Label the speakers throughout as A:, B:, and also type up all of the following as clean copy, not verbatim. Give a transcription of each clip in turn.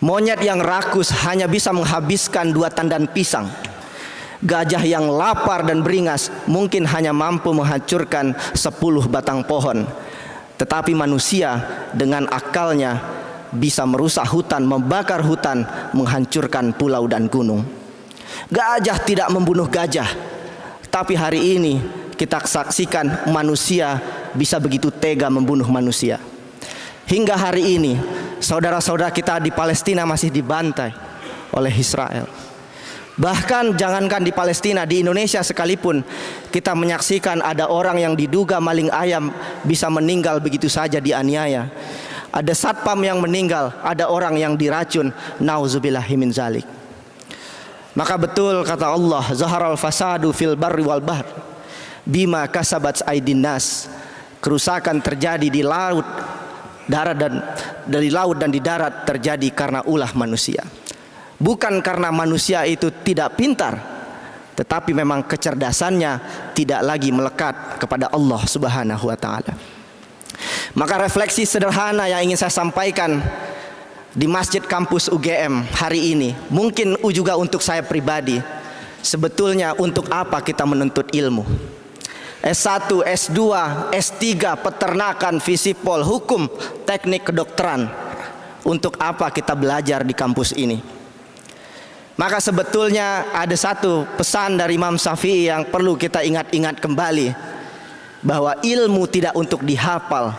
A: Monyet yang rakus hanya bisa menghabiskan 2 tandan pisang. Gajah yang lapar dan beringas mungkin hanya mampu menghancurkan 10 batang pohon. Tetapi manusia dengan akalnya bisa merusak hutan, membakar hutan, menghancurkan pulau dan gunung. Gajah tidak membunuh gajah. Tapi hari ini kita saksikan manusia bisa begitu tega membunuh manusia. Hingga hari ini saudara-saudara kita di Palestina masih dibantai oleh Israel. Bahkan jangankan di Palestina, di Indonesia sekalipun kita menyaksikan ada orang yang diduga maling ayam bisa meninggal begitu saja dianiaya. Ada satpam yang meninggal, ada orang yang diracun, nauzubillahi min zalik. Maka betul kata Allah, zaharal fasadu fil barri wal bahr bima kasabat aydin nas. Kerusakan terjadi di laut, darat dan di darat terjadi karena ulah manusia. Bukan karena manusia itu tidak pintar, tetapi memang kecerdasannya tidak lagi melekat kepada Allah Subhanahu wa taala. Maka refleksi sederhana yang ingin saya sampaikan di Masjid Kampus UGM hari ini, mungkin juga untuk saya pribadi, sebetulnya untuk apa kita menuntut ilmu? S1, S2, S3, peternakan, fisipol, hukum, teknik kedokteran. Untuk apa kita belajar di kampus ini? Maka sebetulnya ada satu pesan dari Imam Syafi'i yang perlu kita ingat-ingat kembali, bahwa ilmu tidak untuk dihafal.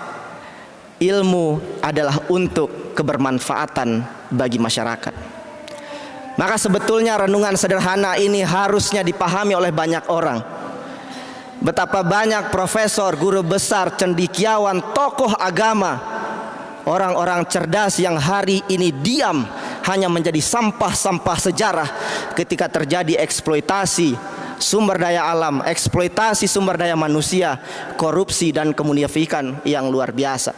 A: Ilmu adalah untuk kebermanfaatan bagi masyarakat. Maka sebetulnya renungan sederhana ini harusnya dipahami oleh banyak orang. Betapa banyak profesor, guru besar, cendekiawan, tokoh agama, orang-orang cerdas yang hari ini diam, hanya menjadi sampah-sampah sejarah ketika terjadi eksploitasi sumber daya alam, eksploitasi sumber daya manusia, korupsi dan kemunafikan yang luar biasa.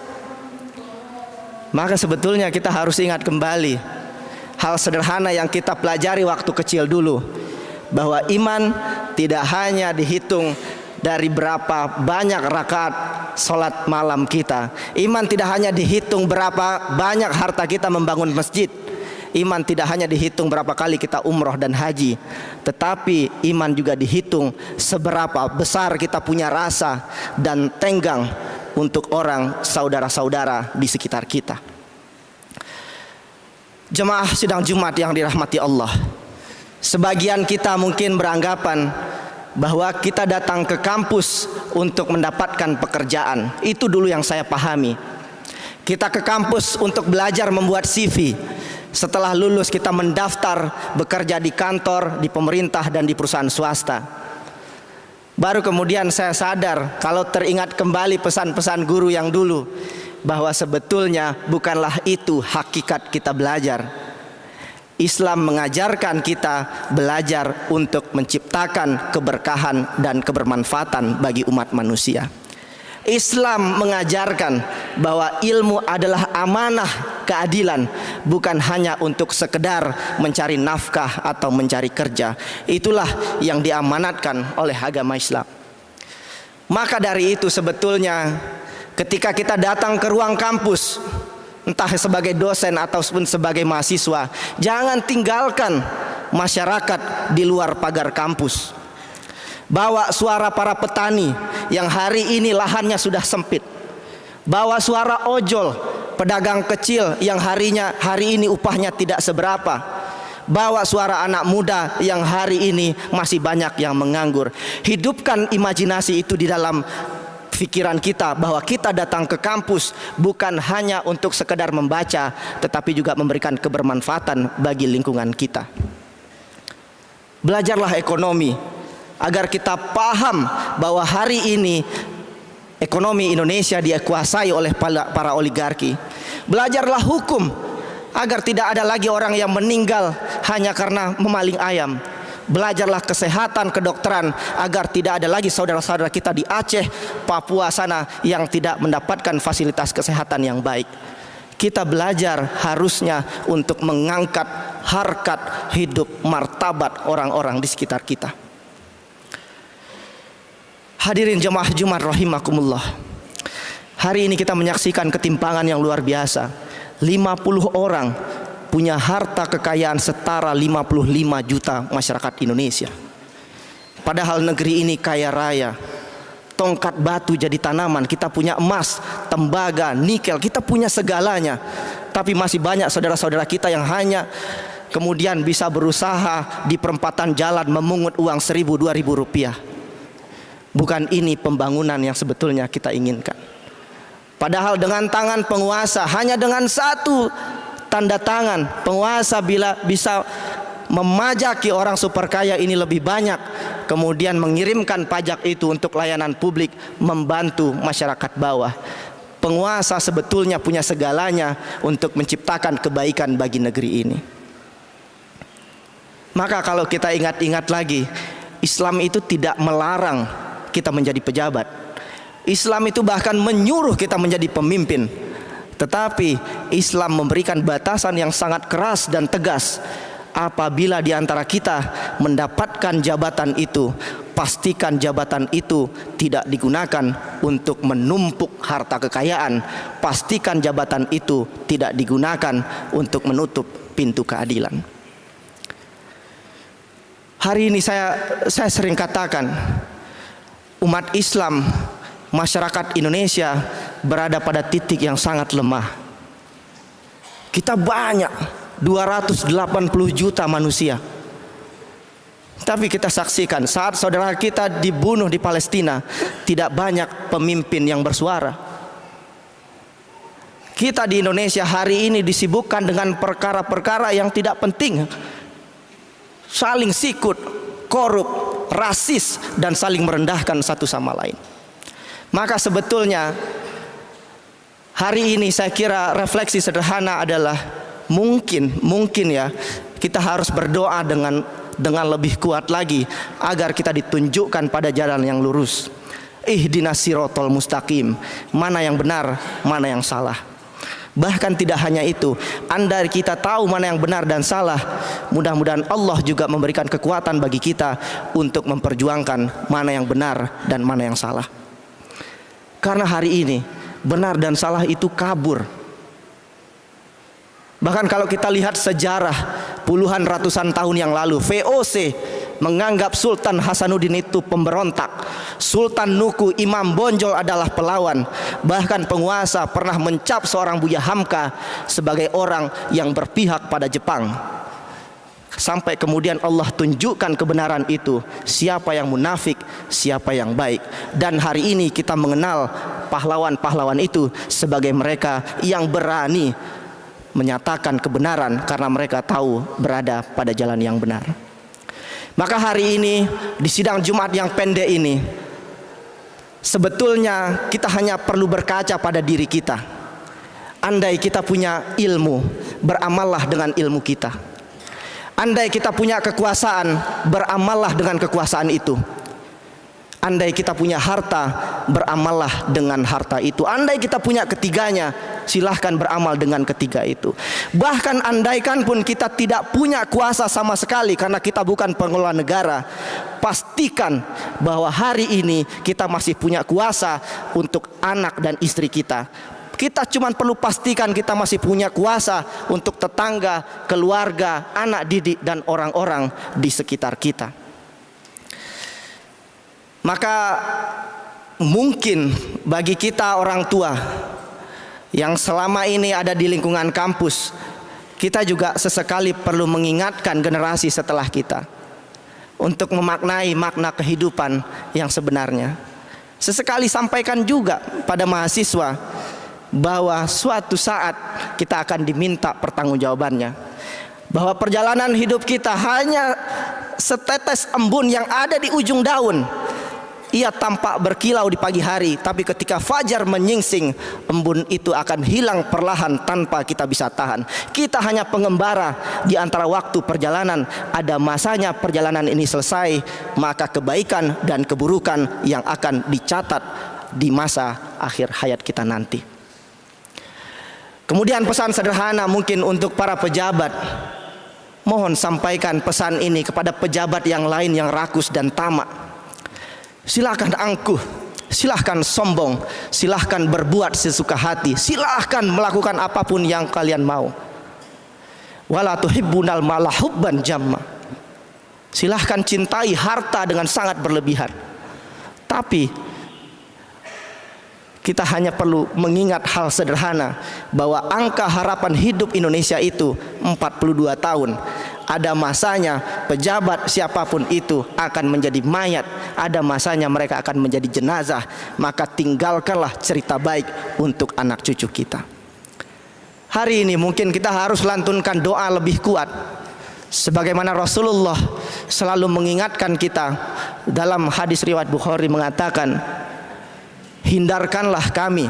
A: Maka sebetulnya kita harus ingat kembali hal sederhana yang kita pelajari waktu kecil dulu, bahwa iman tidak hanya dihitung dari berapa banyak rakaat sholat malam kita. Iman tidak hanya dihitung berapa banyak harta kita membangun masjid. Iman tidak hanya dihitung berapa kali kita umroh dan haji, tetapi iman juga dihitung seberapa besar kita punya rasa dan tenggang untuk orang saudara-saudara di sekitar kita. Jemaah sidang Jumat yang dirahmati Allah, sebagian kita mungkin beranggapan bahwa kita datang ke kampus untuk mendapatkan pekerjaan. Itu dulu yang saya pahami. Kita ke kampus untuk belajar membuat CV. Setelah lulus kita mendaftar bekerja di kantor, di pemerintah dan di perusahaan swasta. Baru kemudian saya sadar, kalau teringat kembali pesan-pesan guru yang dulu, bahwa sebetulnya bukanlah itu hakikat kita belajar. Islam mengajarkan kita belajar untuk menciptakan keberkahan dan kebermanfaatan bagi umat manusia. Islam mengajarkan bahwa ilmu adalah amanah keadilan, bukan hanya untuk sekedar mencari nafkah atau mencari kerja. Itulah yang diamanatkan oleh agama Islam. Maka dari itu sebetulnya ketika kita datang ke ruang kampus, entah sebagai dosen ataupun sebagai mahasiswa, jangan tinggalkan masyarakat di luar pagar kampus. Bawa suara para petani yang hari ini lahannya sudah sempit. Bawa suara ojol, pedagang kecil yang hari ini upahnya tidak seberapa. Bawa suara anak muda yang hari ini masih banyak yang menganggur. Hidupkan imajinasi itu di dalam pikiran kita, bahwa kita datang ke kampus bukan hanya untuk sekedar membaca, tetapi juga memberikan kebermanfaatan bagi lingkungan kita. Belajarlah ekonomi agar kita paham bahwa hari ini ekonomi Indonesia dikuasai oleh para oligarki. Belajarlah hukum agar tidak ada lagi orang yang meninggal hanya karena memaling ayam. Belajarlah kesehatan, kedokteran agar tidak ada lagi saudara-saudara kita di Aceh, Papua sana yang tidak mendapatkan fasilitas kesehatan yang baik. Kita belajar harusnya untuk mengangkat harkat hidup martabat orang-orang di sekitar kita. Hadirin jemaah Jumat rahimakumullah, hari ini kita menyaksikan ketimpangan yang luar biasa. 50 orang punya harta kekayaan setara 55 juta masyarakat Indonesia. Padahal negeri ini kaya raya, tongkat batu jadi tanaman, kita punya emas, tembaga, nikel, kita punya segalanya. Tapi masih banyak saudara-saudara kita yang hanya kemudian bisa berusaha di perempatan jalan memungut uang 1.000-2.000 rupiah. Bukan ini pembangunan yang sebetulnya kita inginkan. Padahal dengan tangan penguasa, hanya dengan satu tanda tangan penguasa bila bisa memajaki orang super kaya ini lebih banyak, kemudian mengirimkan pajak itu untuk layanan publik, membantu masyarakat bawah. Penguasa sebetulnya punya segalanya untuk menciptakan kebaikan bagi negeri ini. Maka kalau kita ingat-ingat lagi, Islam itu tidak melarang kita menjadi pejabat. Islam itu bahkan menyuruh kita menjadi pemimpin. Tetapi Islam memberikan batasan yang sangat keras dan tegas. Apabila di antara kita mendapatkan jabatan itu, pastikan jabatan itu tidak digunakan untuk menumpuk harta kekayaan. Pastikan jabatan itu tidak digunakan untuk menutup pintu keadilan. Hari ini saya sering katakan, umat Islam, masyarakat Indonesia berada pada titik yang sangat lemah. Kita banyak, 280 juta manusia. Tapi kita saksikan saat saudara kita dibunuh di Palestina, tidak banyak pemimpin yang bersuara. Kita di Indonesia hari ini disibukkan dengan perkara-perkara yang tidak penting. Saling sikut, korup, rasis, dan saling merendahkan satu sama lain. Maka sebetulnya hari ini saya kira refleksi sederhana adalah mungkin ya kita harus berdoa dengan lebih kuat lagi agar kita ditunjukkan pada jalan yang lurus. Ihdinas siratal mustaqim, mana yang benar, mana yang salah. Bahkan tidak hanya itu, andai kita tahu mana yang benar dan salah, mudah-mudahan Allah juga memberikan kekuatan bagi kita untuk memperjuangkan mana yang benar dan mana yang salah. Karena hari ini benar dan salah itu kabur. Bahkan kalau kita lihat sejarah puluhan ratusan tahun yang lalu, VOC menganggap Sultan Hasanuddin itu pemberontak. Sultan Nuku Imam Bonjol adalah pelawan. Bahkan penguasa pernah mencap seorang Buya Hamka sebagai orang yang berpihak pada Jepang. Sampai kemudian Allah tunjukkan kebenaran itu, siapa yang munafik, siapa yang baik. Dan hari ini kita mengenal pahlawan-pahlawan itu sebagai mereka yang berani menyatakan kebenaran karena mereka tahu berada pada jalan yang benar. Maka hari ini di sidang Jumat yang pendek ini, sebetulnya kita hanya perlu berkaca pada diri kita. Andai kita punya ilmu, beramallah dengan ilmu kita. Andai kita punya kekuasaan, beramallah dengan kekuasaan itu. Andai kita punya harta, beramallah dengan harta itu. Andai kita punya ketiganya, silahkan beramal dengan ketiga itu. Bahkan andaikan pun kita tidak punya kuasa sama sekali karena kita bukan pengelola negara, pastikan bahwa hari ini kita masih punya kuasa untuk anak dan istri kita. Kita cuma perlu pastikan kita masih punya kuasa untuk tetangga, keluarga, anak didik, dan orang-orang di sekitar kita. Maka mungkin bagi kita orang tua yang selama ini ada di lingkungan kampus, kita juga sesekali perlu mengingatkan generasi setelah kita untuk memaknai makna kehidupan yang sebenarnya. Sesekali sampaikan juga pada mahasiswa bahwa suatu saat kita akan diminta pertanggungjawabannya, bahwa perjalanan hidup kita hanya setetes embun yang ada di ujung daun. Ia tampak berkilau di pagi hari, tapi ketika fajar menyingsing, embun itu akan hilang perlahan tanpa kita bisa tahan. Kita hanya pengembara di antara waktu perjalanan. Ada masanya perjalanan ini selesai, maka kebaikan dan keburukan yang akan dicatat di masa akhir hayat kita nanti. Kemudian pesan sederhana mungkin untuk para pejabat. Mohon sampaikan pesan ini kepada pejabat yang lain yang rakus dan tamak. Silahkan angkuh, silahkan sombong, silahkan berbuat sesuka hati, silahkan melakukan apapun yang kalian mau. Wala tuhibbunal mala hubban jamma. Silahkan cintai harta dengan sangat berlebihan. Tapi kita hanya perlu mengingat hal sederhana, bahwa angka harapan hidup Indonesia itu 42 tahun. Ada masanya pejabat siapapun itu akan menjadi mayat, ada masanya mereka akan menjadi jenazah. Maka tinggalkanlah cerita baik untuk anak cucu kita. Hari ini mungkin kita harus lantunkan doa lebih kuat, sebagaimana Rasulullah selalu mengingatkan kita. Dalam hadis riwayat Bukhari mengatakan, hindarkanlah kami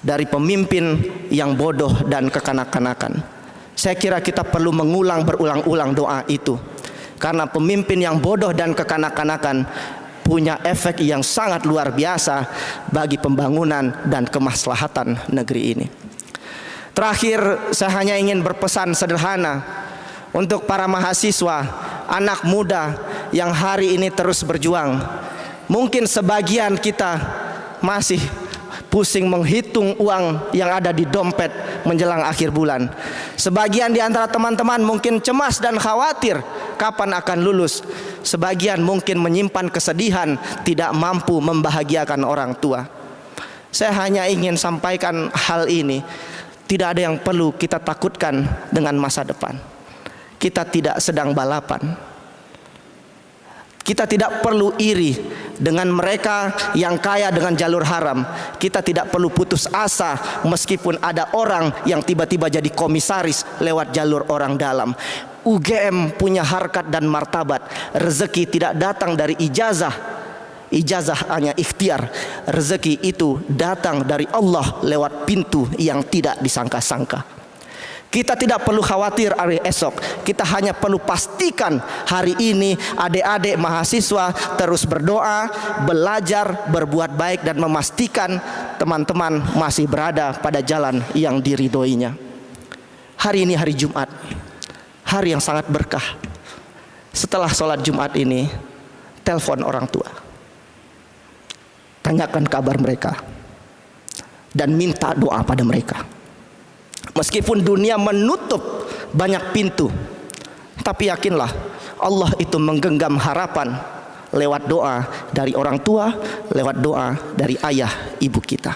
A: dari pemimpin yang bodoh dan kekanak-kanakan. Saya kira kita perlu mengulang berulang-ulang doa itu, karena pemimpin yang bodoh dan kekanak-kanakan punya efek yang sangat luar biasa bagi pembangunan dan kemaslahatan negeri ini. Terakhir, saya hanya ingin berpesan sederhana untuk para mahasiswa, anak muda yang hari ini terus berjuang. Mungkin sebagian kita masih pusing menghitung uang yang ada di dompet menjelang akhir bulan. Sebagian di antara teman-teman mungkin cemas dan khawatir kapan akan lulus. Sebagian mungkin menyimpan kesedihan tidak mampu membahagiakan orang tua. Saya hanya ingin sampaikan hal ini. Tidak ada yang perlu kita takutkan dengan masa depan. Kita tidak sedang balapan. Kita tidak perlu iri dengan mereka yang kaya dengan jalur haram. Kita tidak perlu putus asa meskipun ada orang yang tiba-tiba jadi komisaris lewat jalur orang dalam. UGM punya harkat dan martabat. Rezeki tidak datang dari ijazah. Ijazah hanya ikhtiar. Rezeki itu datang dari Allah lewat pintu yang tidak disangka-sangka. Kita tidak perlu khawatir hari esok. Kita hanya perlu pastikan hari ini adik-adik mahasiswa terus berdoa, belajar, berbuat baik, dan memastikan teman-teman masih berada pada jalan yang diridhoinya. Hari ini hari Jumat, hari yang sangat berkah. Setelah sholat Jumat ini, telepon orang tua, tanyakan kabar mereka, dan minta doa pada mereka. Meskipun dunia menutup banyak pintu, tapi yakinlah Allah itu menggenggam harapan lewat doa dari orang tua, lewat doa dari ayah ibu kita.